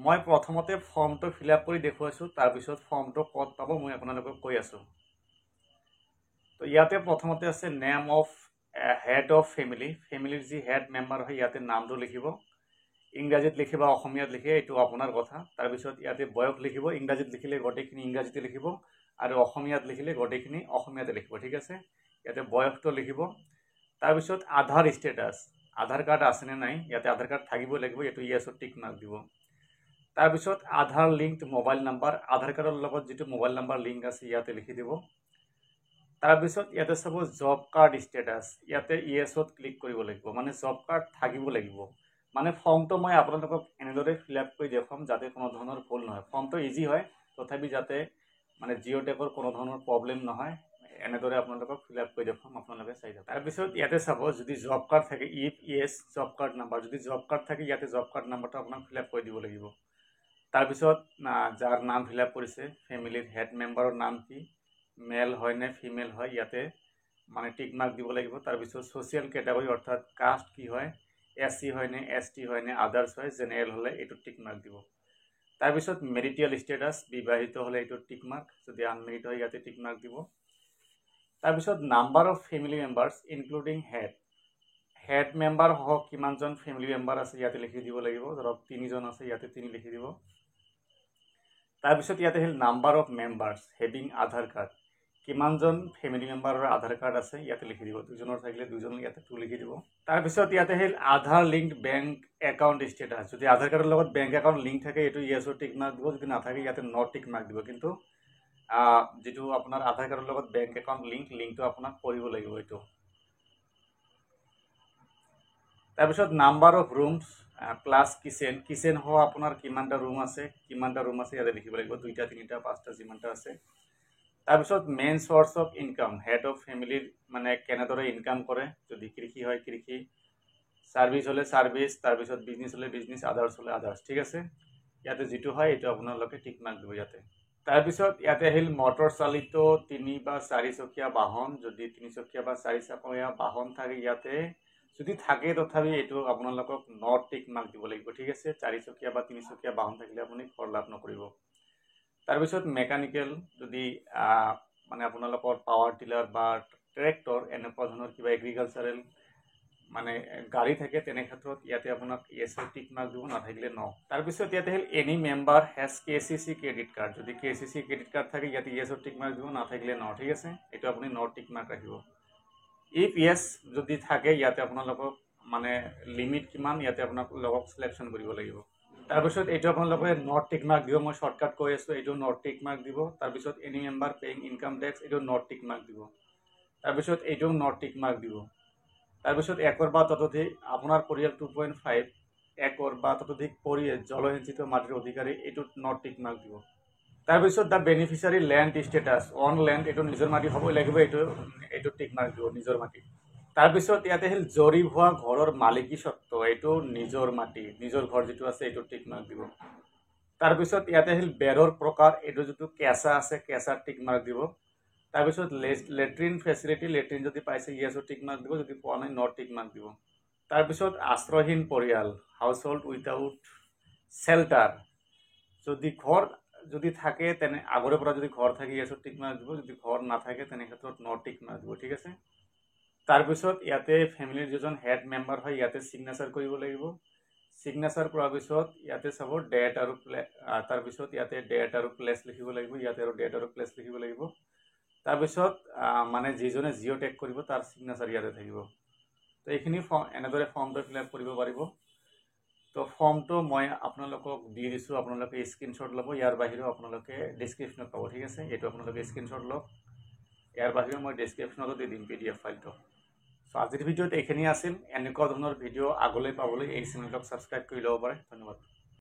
মই প্ৰথমতে ফৰ্মটো fill up কৰি দেখুৱাইছোঁ, তাৰপিছত ফৰ্মটো ক'ত পাব মই আপোনালোকক কৈ আছোঁ। তো ইয়াতে প্ৰথমতে আছে name of head of family, ফেমিলিৰ যি হেড মেম্বাৰ হয় ইয়াতে নামটো লিখিব, ইংৰাজীত লিখিব অসমীয়াত লিখে এইটো আপোনাৰ কথা। তাৰপিছত ইয়াতে বয়স লিখিব, ইংৰাজীত লিখিলে গোটেইখিনি ইংৰাজীতে লিখিব আৰু অসমীয়াত লিখিলে গোটেইখিনি অসমীয়াতে লিখিব, ঠিক আছে। ইয়াতে বয়সটো লিখিব। তাৰপিছত আধাৰ ষ্টেটাছ, আধাৰ কাৰ্ড আছেনে নাই, ইয়াতে আধাৰ কাৰ্ড থাকিবই লাগিব, এইটো ইয়েছত টিক মাৰ্ক দিব। তাৰপিছত আধাৰ লিংকড মোবাইল নাম্বাৰ, আধাৰ কাৰ্ডৰ লগত যিটো মোবাইল নাম্বাৰ লিংক আছে ইয়াতে লিখি দিব। তাৰপিছত ইয়াতে চাব জব কাৰ্ড ষ্টেটাছ, ইয়াতে ইয়েছত ক্লিক কৰিব লাগিব, মানে জব কাৰ্ড থাকিব লাগিব। মানে ফৰ্মটো মই আপোনালোকক এনেদৰে ফিল আপ কৰি দেখুৱাম যাতে কোনো ধৰণৰ ভুল নহয়। ফৰ্মটো ইজি হয়, তথাপি যাতে মানে জিঅ' টেকৰ কোনো ধৰণৰ প্ৰব্লেম নহয়, এনেদৰে আপোনালোকক ফিল আপ কৰি দেখুৱাম, আপোনালোকে চাই যাব। তাৰপিছত ইয়াতে চাব যদি জব কাৰ্ড থাকে, if yes job card number, যদি জব কাৰ্ড থাকে ইয়াতে জব কাৰ্ড নাম্বাৰটো আপোনাক ফিল আপ কৰি দিব লাগিব। তাৰপিছত যাৰ নাম ফিল আপ কৰিছে, ফেমিলিৰ হেড মেম্বাৰৰ নাম কি, মেল হয় নে ফিমেল হয়, ইয়াতে মানে টিক মাৰ্ক দিব লাগিব। তাৰপিছত ছ'চিয়েল কেটেগৰী অৰ্থাৎ কাষ্ট কি হয়, SC হয় নে ST হয় নে আদাৰ্ছ হয়, জেনেৰেল হ'লে এইটোত টিক মাৰ্ক দিব। তাৰপিছত মেৰিটিয়েল ষ্টেটাছ, বিবাহিত হ'লে এইটোত টিক মাৰ্ক, যদি আনমেৰিড হয় ইয়াতে টিক মাৰ্ক দিব। তাৰপিছত number of family members including head member সহ কিমানজন ফেমিলি মেম্বাৰ আছে ইয়াতে লিখি দিব লাগিব, ধৰক 3জন আছে ইয়াতে 3 লিখি দিব। তাৰপিছত ইয়াতে আহিল number of members having Aadhaar card, কিমানজন ফেমিলি মেম্বাৰৰ আধাৰ কাৰ্ড আছে ইয়াতে লিখি দিব, 2জনৰ থাকিলে 2জন ইয়াতে 2 লিখি দিব। তাৰপিছত ইয়াতে আহিল আধাৰ লিংকড বেংক একাউণ্ট ষ্টেটাছ, যদি আধাৰ কাৰ্ডৰ লগত বেংক একাউণ্ট লিংক থাকে এইটো ইয়েছৰ টিক মাৰ্ক দিব, যদি নাথাকে ইয়াতে নট টিক মাৰ্ক দিব। কিন্তু যিটো আপোনাৰ আধাৰ কাৰ্ডৰ লগত বেংক একাউণ্ট লিংকটো আপোনাক কৰিব লাগিব এইটো। তাৰপিছত নাম্বাৰ অফ ৰুমছ প্লাছ কিচেন সহ আপোনাৰ কিমানটা ৰুম আছে ইয়াতে লিখিব লাগিব, 2টা 3টা 5টা যিমানটা আছে। তাৰপিছত main source of income, head of ফেমিলিৰ মানে কেনেদৰে ইনকাম কৰে, যদি কৃষি হয় কৃষি, ছাৰ্ভিচ হ'লে ছাৰ্ভিচ, তাৰপিছত বিজনেছ হ'লে বিজনেছ, আদাৰ্ছ হ'লে আদাৰ্ছ, ঠিক আছে। ইয়াতে যিটো হয় এইটো আপোনালোকে টিক মাৰ্ক দিব ইয়াতে। তাৰপিছত ইয়াতে আহিল মটৰ চালিত 3 বা 4 চকীয়া বাহন, যদি 3 চকীয়া বা 4 চকীয়া বাহন থাকে ইয়াতে যদি থাকে তথাপি এইটো আপোনালোকক নট টিক মাৰ্ক দিব লাগিব, ঠিক আছে। 4 চকীয়া বা 3 চকীয়া বাহন থাকিলে আপুনি কৰ লাভ নকৰিব। তাৰপিছত মেকানিকেল, যদি মানে আপোনালোকৰ পাৱাৰ টিলাৰ বা ট্ৰেক্টৰ এনেকুৱা ধৰণৰ কিবা এগ্ৰিকালচাৰেল মানে গাড়ী থাকে তেনে ক্ষেত্ৰত ইয়াতে আপোনাক ইয়েছৰ টিক মাৰ্ক দিব, নাথাকিলে ন। তাৰপিছত ইয়াতে আহিল any member has KCC credit card, যদি KCC ক্ৰেডিট কাৰ্ড থাকে ইয়াতে ইয়েছৰ টিক মাৰ্ক দিব, নাথাকিলে ন, ঠিক আছে। এইটো আপুনি ন টিক মাৰ্ক ৰাখিব। ইফ ইয়েছ যদি থাকে ইয়াতে আপোনালোকক মানে লিমিট কিমান ইয়াতে আপোনালোকক চিলেকশ্যন কৰিব লাগিব। তাৰপিছত এইটো আপোনালোকে নট টিক মাৰ্ক দিব, মই শ্বৰ্টকাট কৈ আছোঁ, এইটো নট টিক মাৰ্ক দিব। তাৰপিছত any member paying income tax, এইটো নট টিক মাৰ্ক দিব। তাৰপিছত এইটো নট টিক মাৰ্ক দিব। তাৰপিছত 1 বা ততোধিক আপোনাৰ পৰিয়াল 2.5 একৰ বা ততোধিক জলসিঞ্চিত মাটিৰ অধিকাৰী, এইটোত নট টিক মাৰ্ক দিব। তাৰপিছত the beneficiary land status, on land, এইটো নিজৰ মাটি হ'বই লাগিব, এইটো টিক মাৰ্ক দিব, নিজৰ মাটি। তাৰপিছত ইয়াতে আহিল জৰীপ হোৱা ঘৰৰ মালিকী স্বত্ব, এইটো নিজৰ মাটি, নিজৰ ঘৰ যিটো আছে এইটো টিক মাৰ্ক দিব। তাৰপিছত ইয়াতে আহিল বেৰৰ প্ৰকাৰ, এইটো যিটো কেঁচা আছে কেঁচাত টিক মাৰ্ক দিব। তাৰপিছত লেট্ৰিন ফেচিলিটি, লেট্ৰিন যদি পাইছে ইয়েছৰ টিক মাৰ্ক দিব, যদি পোৱা নাই নট টিক মাৰ্ক দিব। তাৰপিছত আশ্ৰয়হীন পৰিয়াল, হাউচ হোল্ড উইথাউট শ্বেল্টাৰ, যদি ঘৰ যদি থাকে তেনে আগৰে পৰা যদি ঘৰ থাকে ইয়েছৰ টিক মাৰ্ক দিব, যদি ঘৰ নাথাকে তেনে ক্ষেত্ৰত নট টিক মাৰ্ক দিব, ঠিক আছে। তাৰপিছত ইয়াতে ফেমিলিৰ যিজন হেড মেম্বাৰ হয় ইয়াতে ছিগনেচাৰ কৰিব লাগিব। ছিগনেচাৰ কৰাৰ পিছত ইয়াতে চাব ডেট আৰু তাৰপিছত ইয়াতে ডেট আৰু প্লেচ লিখিব লাগিব, ইয়াতে আৰু ডেট আৰু প্লেচ লিখিব লাগিব। তাৰপিছত মানে যিজনে জিঅ' টেগ কৰিব তাৰ ছিগনেচাৰ ইয়াতে থাকিব। তো এইখিনি এনেদৰে ফৰ্মটো ফিল আপ কৰিব পাৰিব। তো ফৰ্মটো মই আপোনালোকক দি দিছোঁ, আপোনালোকে স্ক্ৰীনশ্বট ল'ব, ইয়াৰ বাহিৰেও আপোনালোকে ডিছক্ৰিপশ্যনত পাব, ঠিক আছে। এইটো আপোনালোকে স্ক্ৰীনশ্বট লওক, ইয়াৰ বাহিৰেও মই ডিছক্ৰিপশ্যনতো দি দিম PDF ফাইলটো। চ' আজিৰ ভিডিঅ'ত এইখিনি আছিল। এনেকুৱা ধৰণৰ ভিডিঅ' আগলৈ পাবলৈ এই চেনেলটোক ছাবস্ক্ৰাইব কৰি ল'ব পাৰে। ধন্যবাদ।